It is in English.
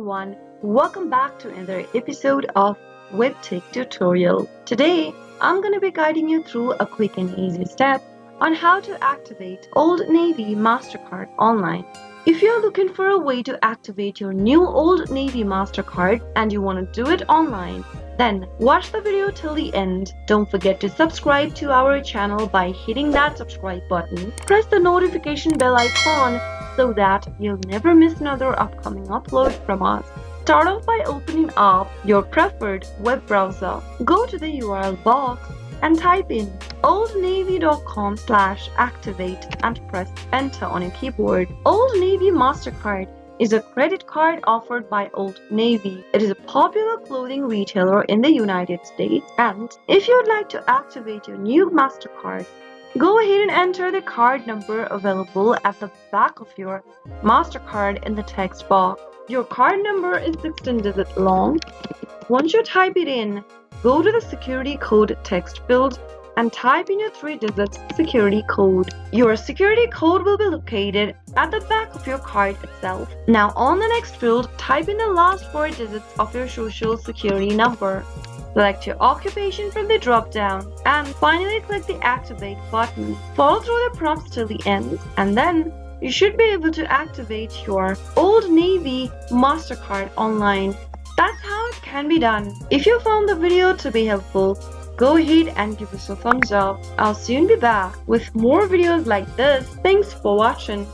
everyone, welcome back to another episode of Webtech Tutorial. Today, I'm going to be guiding you through a quick and easy step on how to activate Old Navy Mastercard online. If you're looking for a way to activate your new Old Navy Mastercard and you want to do it online, then watch the video till the end. Don't forget to subscribe to our channel by hitting that subscribe button. Press the notification bell icon so that you'll never miss another upcoming upload from us. Start off by opening up your preferred web browser. Go to the URL box and type in oldnavy.com/activate and press enter on your keyboard. Old Navy Mastercard is a credit card offered by Old Navy. It is a popular clothing retailer in the United States, and if you'd like to activate your new Mastercard, go ahead and enter the card number available at the back of your Mastercard in the text box. Your card number is 16 digits long. Once you type it in, go to the security code text field and type in your 3-digit security code. Your security code will be located at the back of your card itself. Now on the next field, type in the last 4 digits of your social security number. Select your occupation from the drop-down and finally click the activate button. Follow through the prompts till the end and then you should be able to activate your Old Navy Mastercard online. That's how it can be done. If you found the video to be helpful, go ahead and give us a thumbs up. I'll soon be back with more videos like this. Thanks for watching.